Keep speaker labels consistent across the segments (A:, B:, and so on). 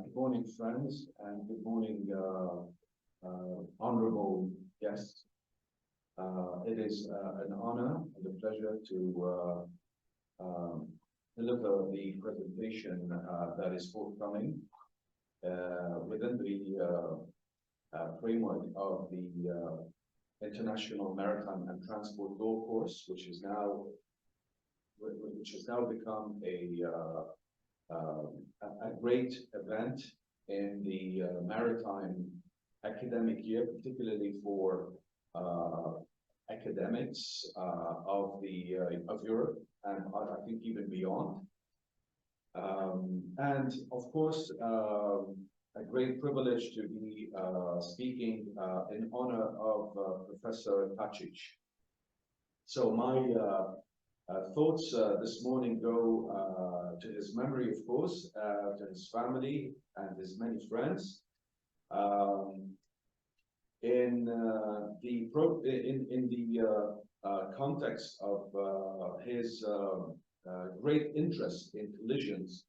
A: Good morning, friends, and good morning, honorable guests. It is an honor and a pleasure to deliver the presentation that is forthcoming within the framework of the International Maritime and Transport Law course, which has now become a great event in the maritime academic year, particularly for academics of Europe and I think even beyond. And of course, a great privilege to be speaking in honor of Professor Tacic. So my thoughts this morning go to his memory, of course, to his family and his many friends. In the context of his great interest in collisions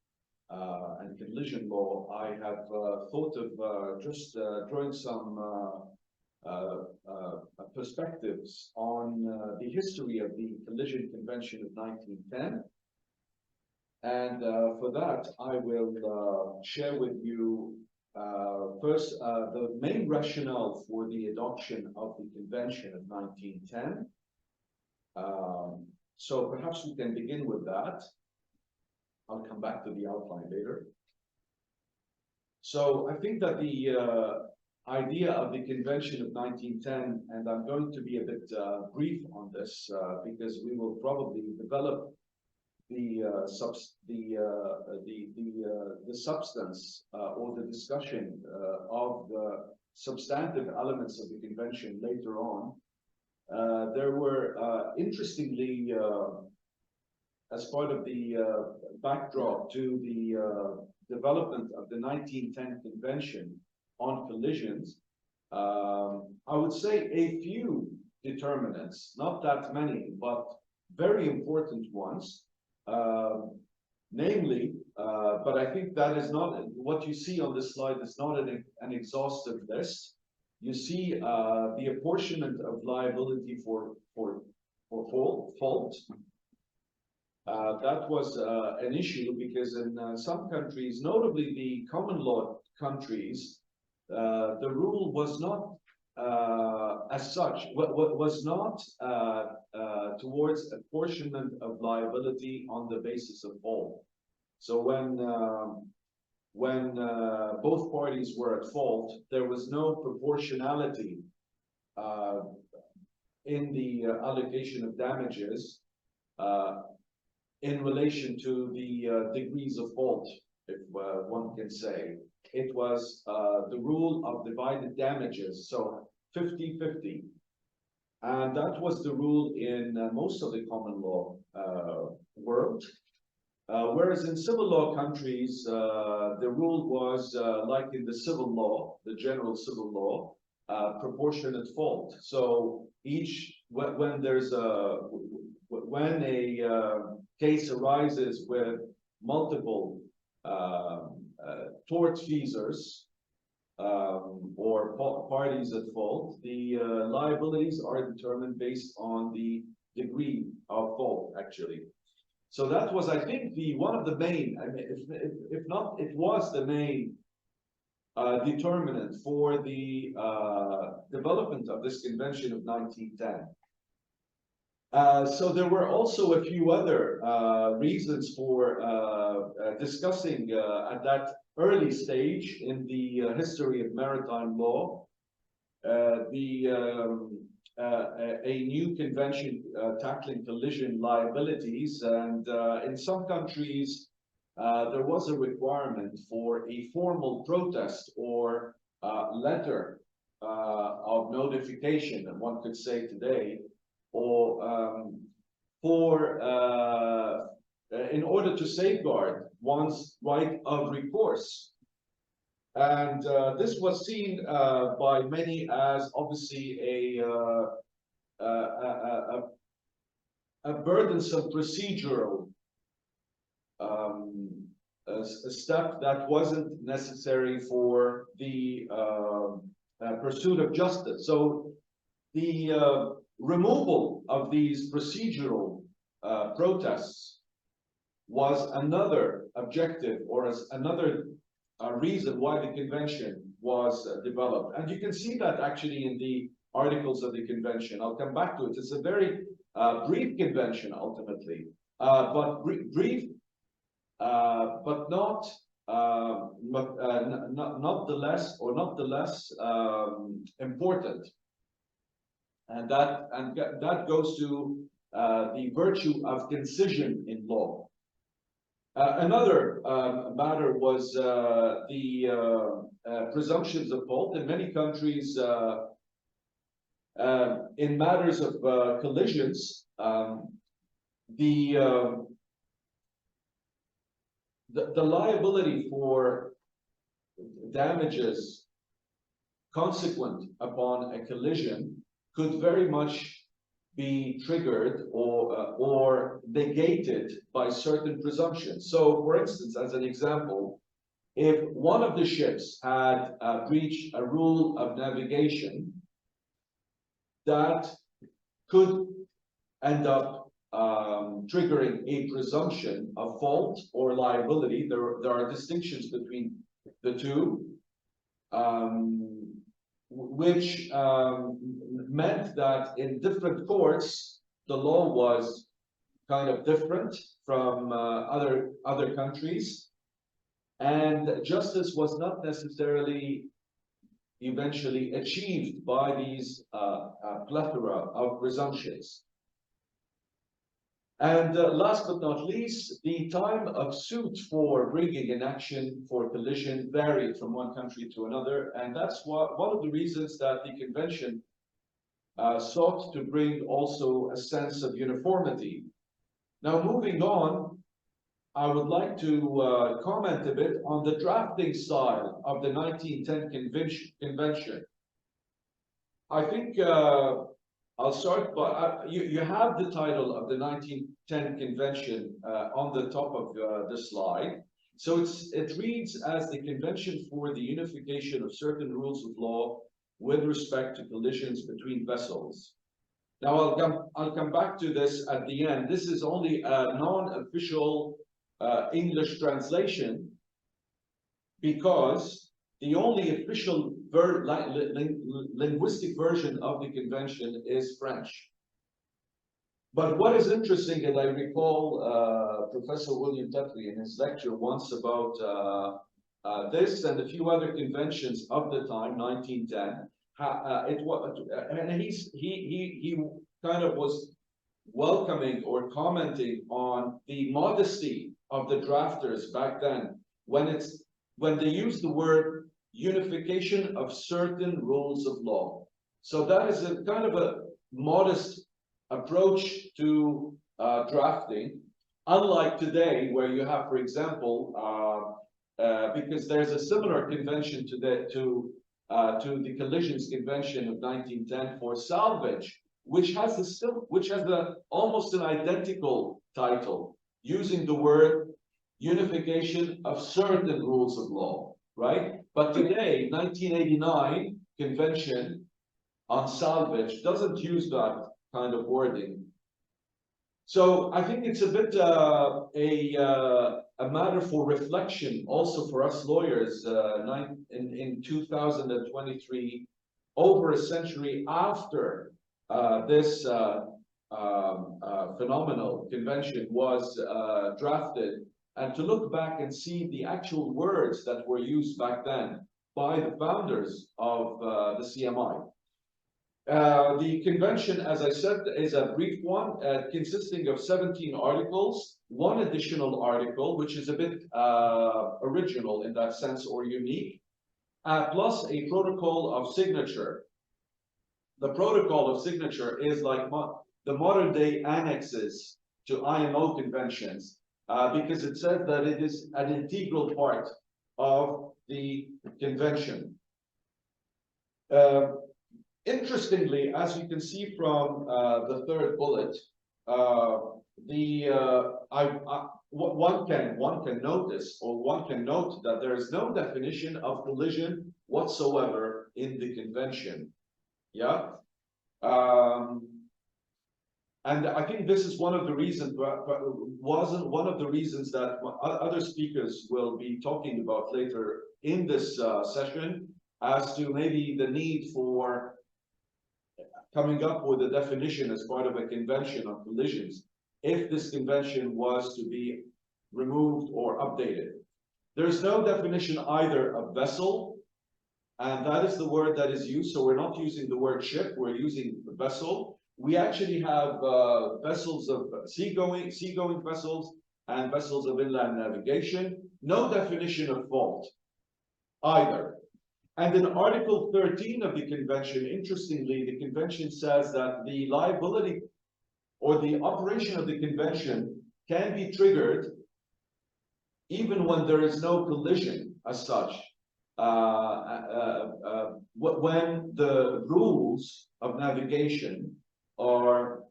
A: and collision law, I have thought of just drawing some perspectives on the history of the Collision Convention of 1910. And for that, I will share with you first the main rationale for the adoption of the Convention of 1910. So perhaps we can begin with that. I'll come back to the outline later. So I think that the idea of the Convention of 1910, and I'm going to be a bit brief on this because we will probably develop the substance or the discussion of the substantive elements of the convention later on. There were interestingly, as part of the backdrop to the development of the 1910 convention on collisions, I would say a few determinants, not that many, but very important ones. Namely, but I think that is not what you see on this slide is not an exhaustive list. You see the apportionment of liability for fault. That was an issue because in some countries, notably the common law countries, the rule was not as such, was not towards apportionment of liability on the basis of fault. So when both parties were at fault, there was no proportionality in the allocation of damages in relation to the degrees of fault, if one can say. It was the rule of divided damages, so 50-50. And that was the rule in most of the common law world. Whereas in civil law countries, the rule was like in the civil law, the general civil law, proportionate fault. So when a case arises with multiple tortfeasors or parties at fault, the liabilities are determined based on the degree of fault, actually. So that was, I think, one of the main, I mean, if not, it was the main determinant for the development of this convention of 1910. So there were also a few other reasons for discussing at that early stage in the history of maritime law a new convention tackling collision liabilities, and in some countries there was a requirement for a formal protest or letter of notification, one could say today, or in order to safeguard one's right of recourse. And this was seen by many as obviously a burdensome procedural a step that wasn't necessary for the pursuit of justice. So the removal of these procedural protests was another objective, or as another reason why the convention was developed. And you can see that actually in the articles of the convention. I'll come back to it. It's a very brief convention ultimately, but brief, but not the less important. And that goes to the virtue of concision in law. Another matter was the presumptions of fault. In many countries, in matters of collisions, the liability for damages consequent upon a collision could very much be triggered or negated by certain presumptions. So, for instance, as an example, if one of the ships had breached a rule of navigation, that could end up triggering a presumption of fault or liability. There are distinctions between the two, which meant that in different courts, the law was kind of different from other countries, and justice was not necessarily eventually achieved by these plethora of presumptions. And last but not least, the time of suit for bringing an action for collision varied from one country to another, and that's one of the reasons that the convention sought to bring also a sense of uniformity. Now, moving on, I would like to comment a bit on the drafting style of the 1910 convention. I think I'll start by, you have the title of the 1910 convention on the top of the slide. So it reads as the Convention for the Unification of Certain Rules of Law with respect to collisions between vessels. Now I'll come back to this at the end. This is only a non-official English translation, because the only official linguistic version of the convention is French. But what is interesting, and I recall Professor William Tetley in his lecture once about this and a few other conventions of the time, 1910. And he kind of was welcoming or commenting on the modesty of the drafters back then when they used the word unification of certain rules of law. So that is a kind of a modest approach to drafting, unlike today, where you have, for example, because there's a similar convention to the Collisions Convention of 1910 for salvage, which has almost an identical title, using the word unification of certain rules of law, right? But today, 1989 convention on salvage doesn't use that kind of wording. So I think it's a bit a matter for reflection also for us lawyers in 2023, over a century after this phenomenal convention was drafted, and to look back and see the actual words that were used back then by the founders of the CMI. The convention, as I said, is a brief one, consisting of 17 articles, one additional article, which is a bit original in that sense, or unique, plus a protocol of signature. The protocol of signature is like the modern day annexes to IMO conventions, because it says that it is an integral part of the convention. Interestingly, as you can see from the third bullet, one can notice, or one can note, that there is no definition of collision whatsoever in the convention. Yeah. Um, and I think this is one of the reasons, wasn't one of the reasons that other speakers will be talking about later in this session, as to maybe the need for coming up with a definition as part of a convention on collisions, if this convention was to be removed or updated. There's no definition either of vessel, and that is the word that is used. So we're not using the word ship, we're using vessel. We actually have vessels of seagoing vessels and vessels of inland navigation. No definition of fault either. And in Article 13 of the convention, interestingly, the convention says that the liability or the operation of the convention can be triggered even when there is no collision as such. When the rules of navigation are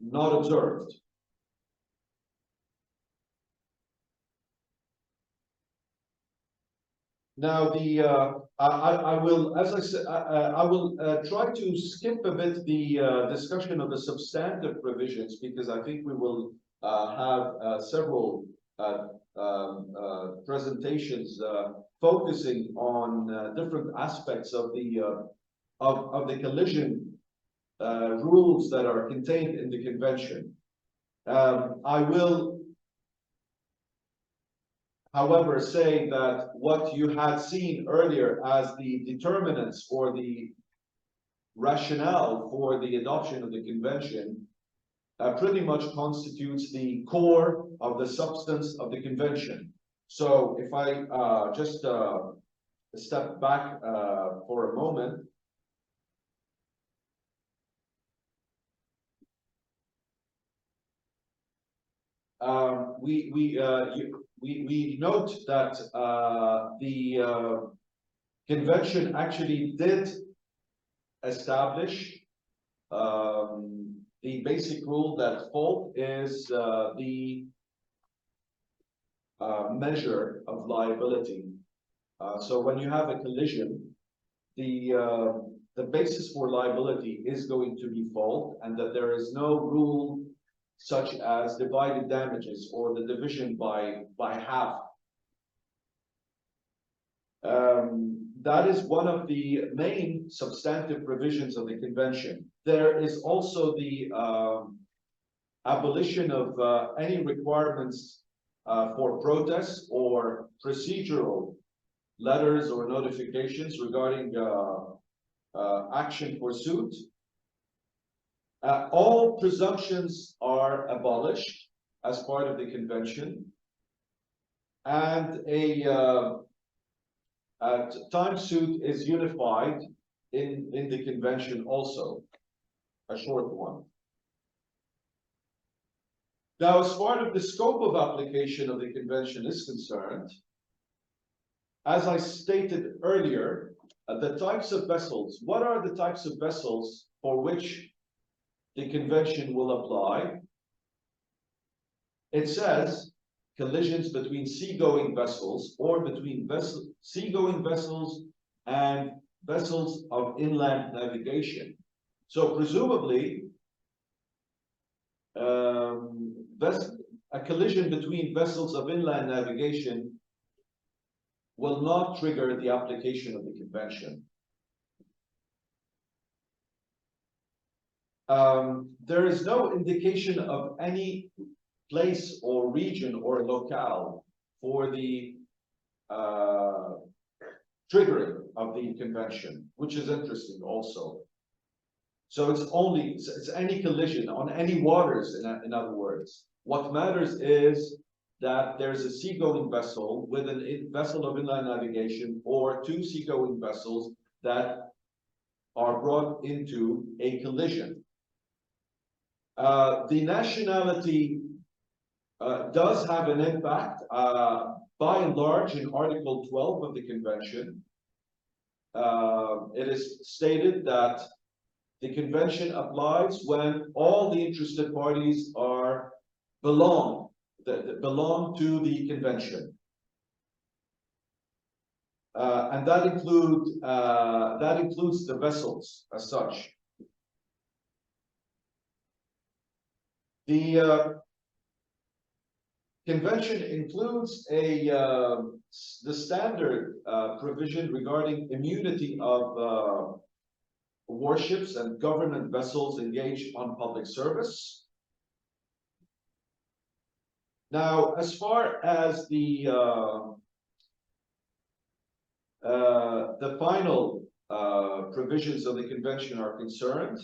A: not observed. Now, I will, as I said, I will try to skip a bit the discussion of the substantive provisions, because I think we will have several presentations focusing on different aspects of the collision rules that are contained in the convention. I will, however, say that what you had seen earlier as the determinants or the rationale for the adoption of the convention pretty much constitutes the core of the substance of the convention. So if I just step back for a moment. We note that the convention actually did establish the basic rule that fault is the measure of liability. So when you have a collision, the basis for liability is going to be fault, and that there is no rule such as divided damages or the division by half. That is one of the main substantive provisions of the convention. There is also the abolition of any requirements for protests or procedural letters or notifications regarding action for suit. All presumptions are abolished as part of the convention, and a time suit is unified in the convention also, a short one. Now, as part of the scope of application of the convention is concerned, as I stated earlier, the types of vessels, what are the types of vessels for which the convention will apply? It says collisions between seagoing vessels or between seagoing vessels and vessels of inland navigation. So presumably, a collision between vessels of inland navigation will not trigger the application of the convention. There is no indication of any place or region or locale for the triggering of the convention, which is interesting also. So it's any collision on any waters, in other words. What matters is that there's a seagoing vessel with a vessel of inland navigation, or two seagoing vessels that are brought into a collision. The nationality does have an impact, by and large, in Article 12 of the Convention. It is stated that the Convention applies when all the interested parties are belong belong to the convention. And that includes the vessels as such. The convention includes the standard provision regarding immunity of warships and government vessels engaged on public service. Now, as far as the final provisions of the convention are concerned,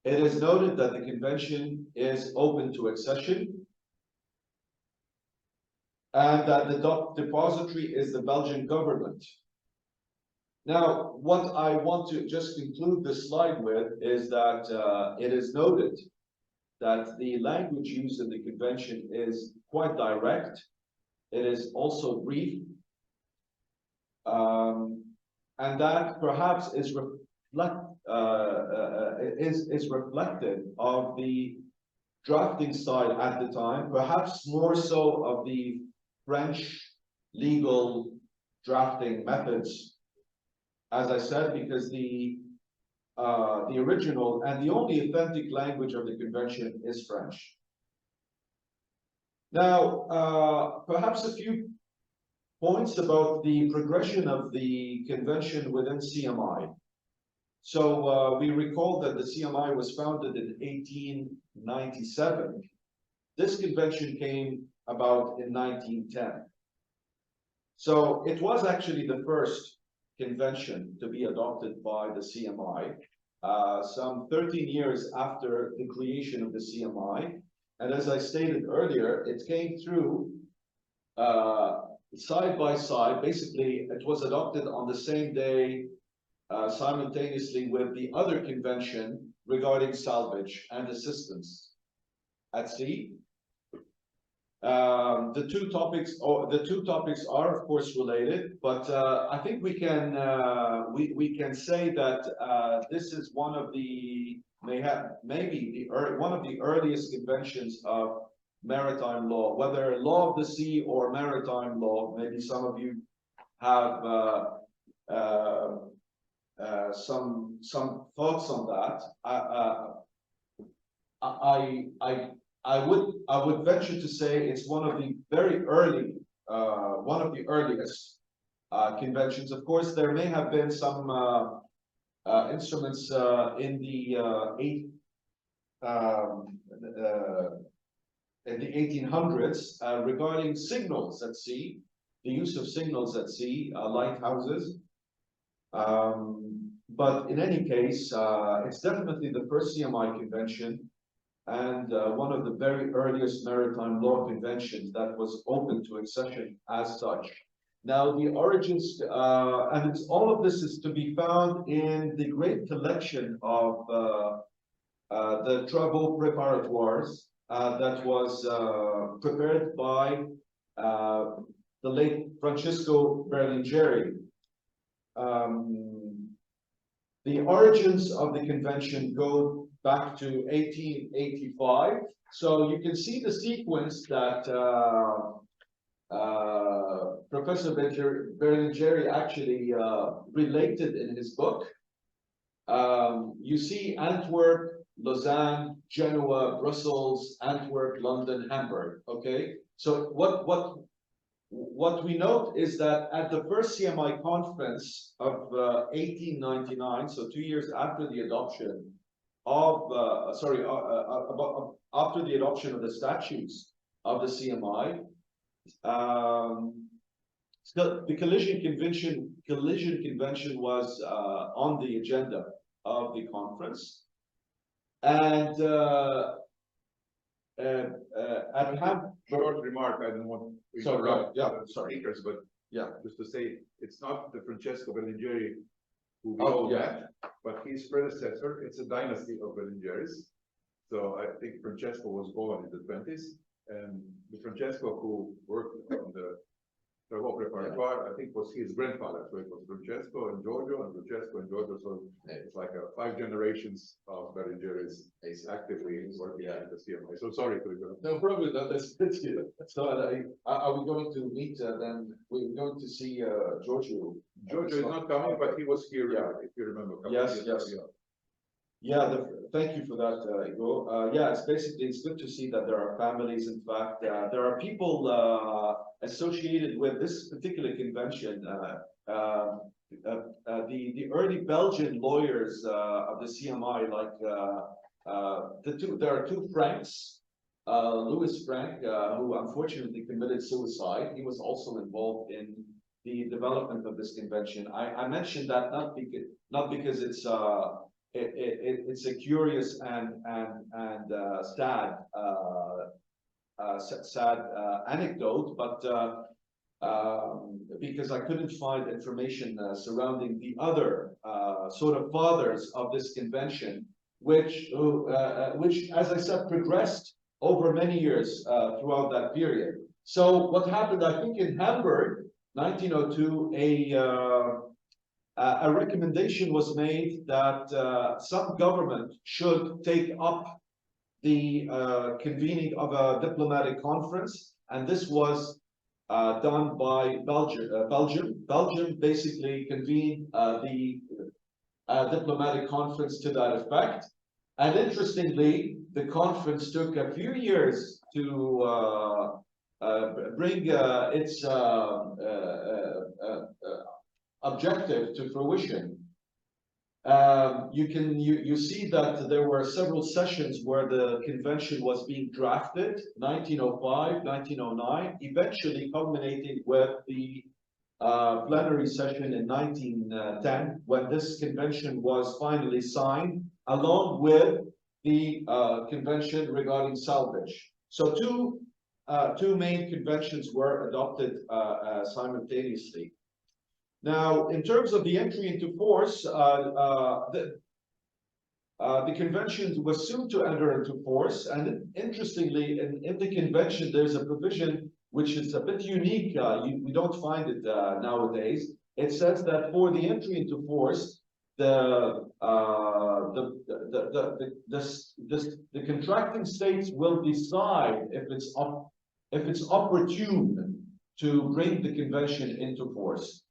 A: it is noted that the convention is open to accession and that the depository is the Belgian government. Now, what I want to just conclude this slide with is that it is noted that the language used in the convention is quite direct. It is also brief, and that perhaps is reflected of the drafting style at the time, perhaps more so of the French legal drafting methods, as I said, because the original and the only authentic language of the convention is French. Now, perhaps a few points about the progression of the convention within CMI. So we recall that the CMI was founded in 1897. This convention came about in 1910. So it was actually the first convention to be adopted by the CMI, some 13 years after the creation of the CMI. And as I stated earlier, it came through side by side. Basically, it was adopted on the same day, simultaneously with the other convention regarding salvage and assistance at sea. The two topics are of course related, but I think we can say that this is one of the one of the earliest conventions of maritime law, whether law of the sea or maritime law. Maybe some of you have some thoughts on that. I would venture to say it's one of the very early, one of the earliest conventions. Of course, there may have been some instruments in the 1800s regarding signals at sea, the use of signals at sea, lighthouses. But in any case, it's definitely the first CMI convention and one of the very earliest maritime law conventions that was open to accession as such. Now, the origins, and all of this is to be found in the great collection of the travaux préparatoires that was prepared by the late Francesco Berlingeri. The origins of the convention go back to 1885. So you can see the sequence that Professor Berlingeri actually related in his book. You see Antwerp, Lausanne, Genoa, Brussels, Antwerp, London, Hamburg. Okay, so what we note is that at the first CMI conference of 1899, so 2 years after the adoption of, after the adoption of the statutes of the CMI, so the collision convention was on the agenda of the conference, and
B: short remark. I don't want to interrupt speakers, but
A: yeah,
B: just to say, it's not the Francesco Berlingeri who we all met, but his predecessor. It's a dynasty of Berlingeris. So I think Francesco was born in the 20s, and the Francesco who worked on the The whole repertoire, I think, was his grandfather. So it was Francesco and Giorgio, and Francesco and Giorgio. So it's like 5 generations of Berengeres actively working at the CMI. So sorry to interrupt.
A: No problem. That's good. So are we going to meet then? We're going to see Giorgio.
B: Giorgio is not coming, but he was here,
A: Yeah.
B: if you remember.
A: Yes, yes. Yeah, thank you for that, Igor. Yeah, it's good to see that there are families. In fact, there are people associated with this particular convention. The early Belgian lawyers of the CMI, like there are 2 Franks. Louis Frank, who unfortunately committed suicide. He was also involved in the development of this convention. I mentioned that not because it's it's a curious and sad anecdote, but because I couldn't find information surrounding the other sort of fathers of this convention, which, as I said, progressed over many years throughout that period. So what happened, I think, in Hamburg, 1902, a recommendation was made that some government should take up the convening of a diplomatic conference, and this was done by Belgium. Belgium basically convened the diplomatic conference to that effect. And interestingly, the conference took a few years to bring its objective to fruition. You see that there were several sessions where the convention was being drafted, 1905, 1909, eventually culminating with the plenary session in 1910, when this convention was finally signed, along with the convention regarding salvage. So two main conventions were adopted simultaneously. Now, in terms of the entry into force, the convention was soon to enter into force, and interestingly, in the convention, there's a provision which is a bit unique. We don't find it nowadays. It says that for the entry into force, the contracting states will decide if it's opportune to bring the convention into force.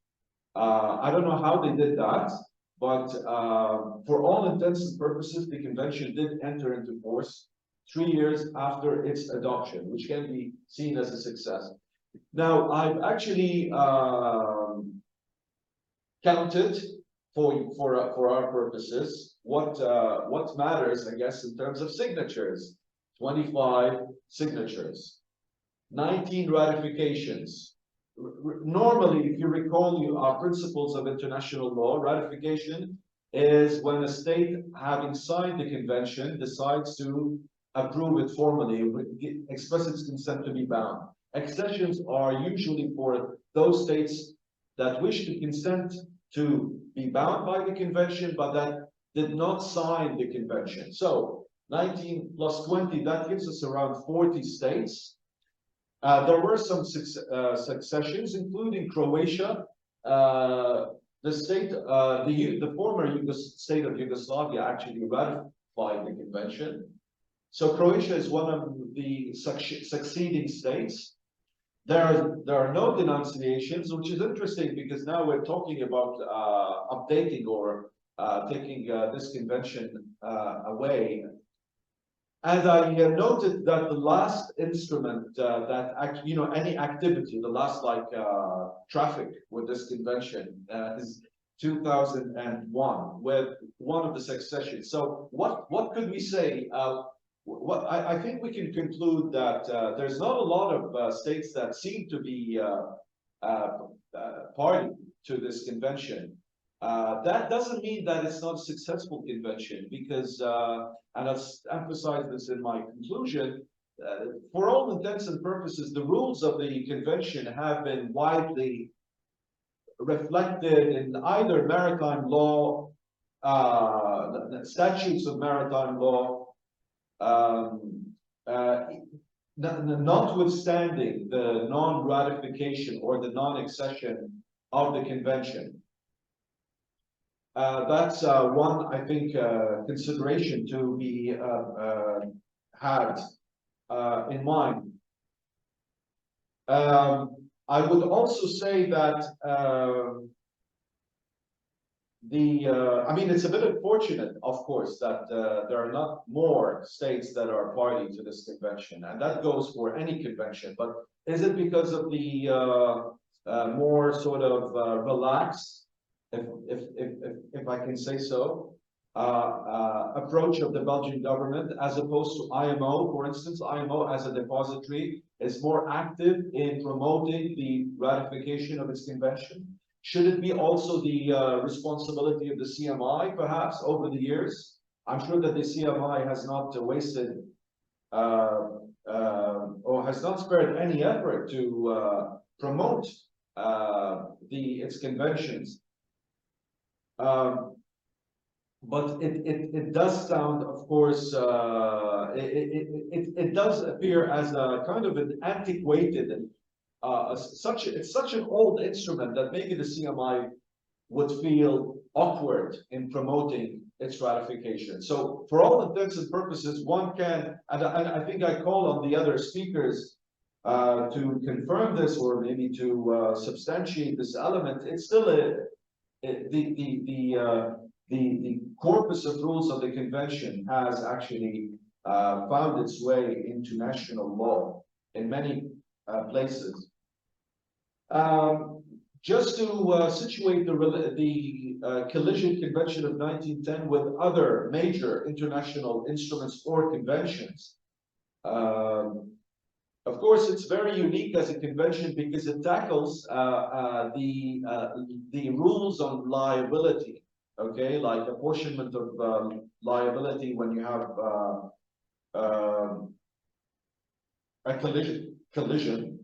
A: I don't know how they did that, but for all intents and purposes, the convention did enter into force 3 years after its adoption, which can be seen as a success. Now, I've actually counted for our purposes what matters, I guess, in terms of signatures. 25 signatures, 19 ratifications. Normally, if you recall our principles of international law, ratification is when a state, having signed the convention, decides to approve it formally, express its consent to be bound. Accessions are usually for those states that wish to consent to be bound by the convention, but that did not sign the convention. So 19 plus 20, that gives us around 40 states. There were some successions, including Croatia, the former state of Yugoslavia actually ratified the convention. So Croatia is one of the succeeding states. There are no denunciations, which is interesting because now we're talking about updating or taking this convention away. And I noted that the last instrument any activity, the last traffic with this convention is 2001 with one of the successions. So what could we say? I think we can conclude that there's not a lot of states that seem to be party to this convention. That doesn't mean that it's not a successful convention, because, and I've emphasized this in my conclusion, for all intents and purposes, the rules of the convention have been widely reflected in either maritime law, statutes of maritime law, notwithstanding the non-ratification or the non-accession of the convention. That's one, I think, consideration to be had in mind. I would also say that I mean, it's a bit unfortunate, of course, that there are not more states that are party to this convention, and that goes for any convention. But is it because of the more sort of relaxed, if I can say so, approach of the Belgian government, as opposed to IMO, for instance? IMO as a depository is more active in promoting the ratification of its convention. Should it be also the responsibility of the CMI, perhaps, over the years? I'm sure that the CMI has not wasted or has not spared any effort to promote its conventions. But it does sound, of course, it does appear as a kind of an antiquated. It's such an old instrument that maybe the CMI would feel awkward in promoting its ratification. So for all intents and purposes, one can, and I think I call on the other speakers to confirm this or maybe to substantiate this element. It's still the corpus of rules of the convention has actually found its way into national law in many places. Just to situate the Collision Convention of 1910 with other major international instruments or conventions. Of course, it's very unique as a convention because it tackles the rules on liability, okay, like apportionment of liability when you have a collision.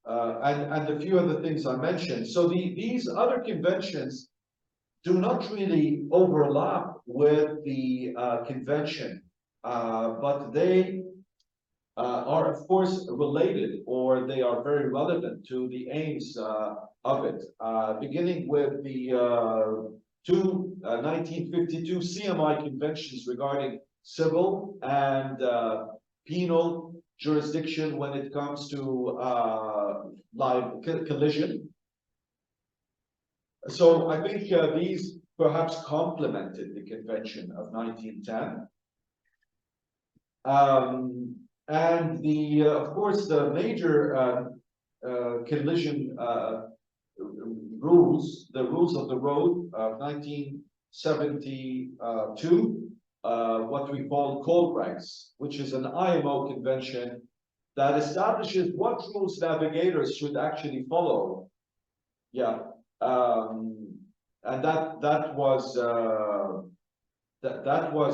A: And a few other things I mentioned. So these other conventions do not really overlap with the convention, but they are, of course, related, or they are very relevant to the aims of it, beginning with the two 1952 CMI conventions regarding civil and penal jurisdiction when it comes to collision. So I think these perhaps complemented the convention of 1910. And of course, the major collision rules, the rules of the road of 1972, what we call code regs, which is an IMO convention that establishes what rules navigators should actually follow. Yeah, and that was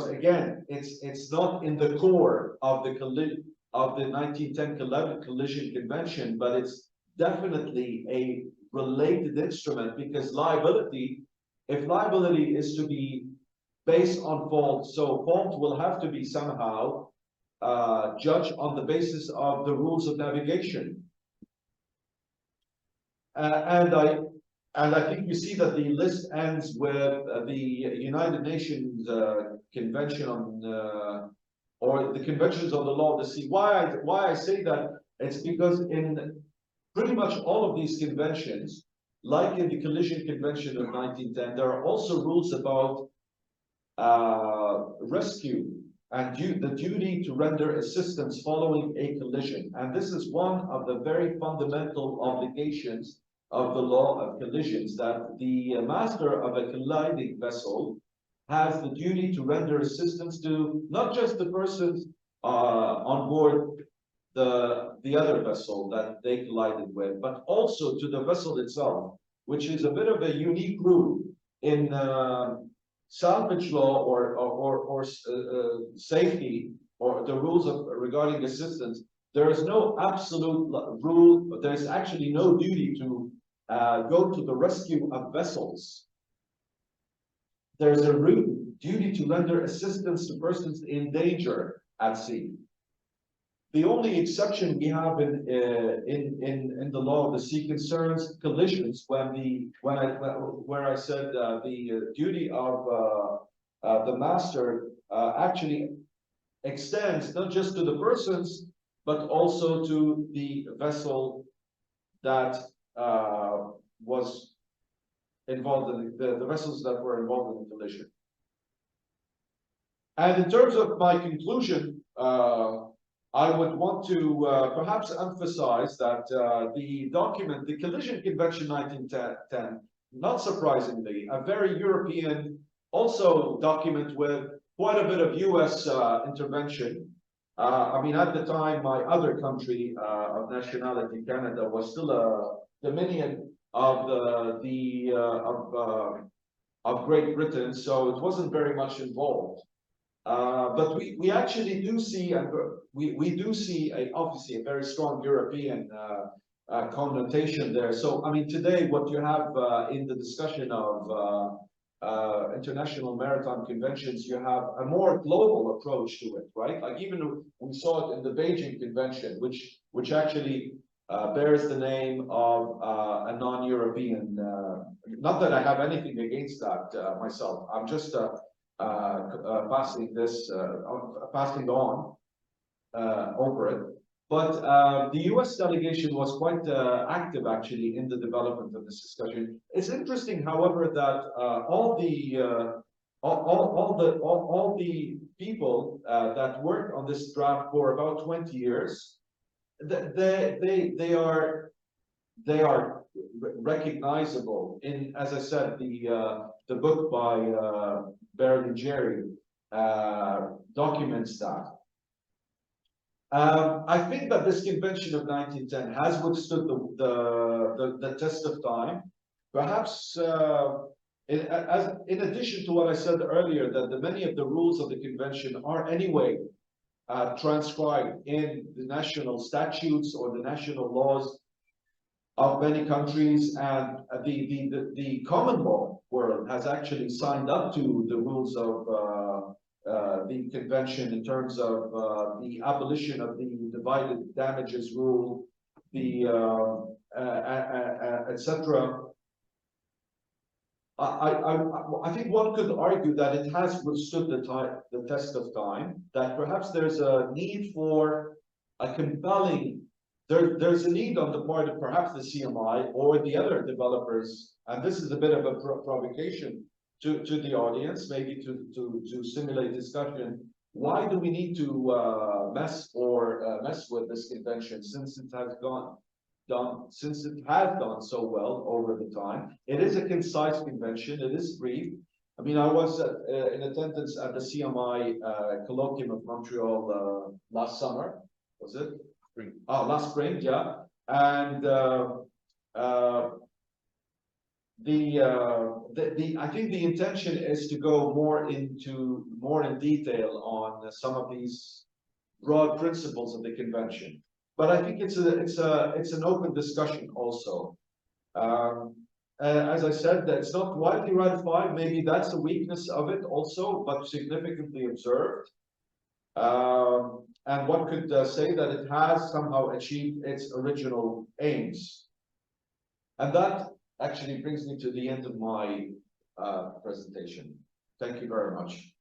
A: again, it's not in the core of the 1910 collision convention, but it's definitely a related instrument because liability, if liability is to be based on fault, so fault will have to be somehow judged on the basis of the rules of navigation. And I think we see that the list ends with the United Nations Convention on, or the Conventions on the Law of the Sea. Why I say that? It's because in pretty much all of these conventions, like in the Collision Convention of 1910, there are also rules about rescue and the duty to render assistance following a collision. And this is one of the very fundamental obligations of the law of collisions, that the master of a colliding vessel has the duty to render assistance to not just the persons on board the other vessel that they collided with, but also to the vessel itself, which is a bit of a unique rule in salvage law or safety, or the rules of regarding assistance. There is no absolute rule. There is actually no duty to go to the rescue of vessels. There's a duty to render assistance to persons in danger at sea. The only exception we have in the law of the sea concerns collisions where I said the duty of the master actually extends not just to the persons but also to the vessel that was involved in the vessels that were involved in the collision. And in terms of my conclusion, I would want to perhaps emphasize that the document, the Collision Convention 1910, not surprisingly, a very European also document with quite a bit of US intervention. I mean, at the time, my other country of nationality, Canada, was still a dominion of of Great Britain, so it wasn't very much involved. But we actually do see, and we do see obviously a very strong European connotation there. So I mean, today what you have in the discussion of international maritime conventions, you have a more global approach to it, right? Like even we saw it in the Beijing Convention, which actually bears the name of a non-European. Not that I have anything against that myself. I'm just passing on over it. But the US delegation was quite active actually in the development of this discussion. It's interesting, however, that all the people that worked on this draft for about 20 years, they are recognizable in, as I said, the book by Berlingeri documents that. I think that this convention of 1910 has withstood the test of time. Perhaps in addition to what I said earlier, that many of the rules of the convention are anyway transcribed in the national statutes or the national laws of many countries, and the common law world has actually signed up to the rules of the convention in terms of the abolition of the divided damages rule, the etc. I think one could argue that it has withstood the test of time, that perhaps there's a need for a compelling, there's a need on the part of perhaps the CMI or the other developers, and this is a bit of a provocation to the audience, maybe to stimulate discussion. Why do we need to mess with this convention since it has done so well over the time? It is a concise convention. It is brief. I mean, I was in attendance at the CMI colloquium of Montreal last summer. Was it? Spring. Oh, last spring, yeah. And I think the intention is to go more in detail on some of these broad principles of the convention. But I think it's an open discussion also. As I said, that it's not widely ratified. Maybe that's a weakness of it also, but significantly observed. And one could say that it has somehow achieved its original aims. And that actually brings me to the end of my presentation. Thank you very much.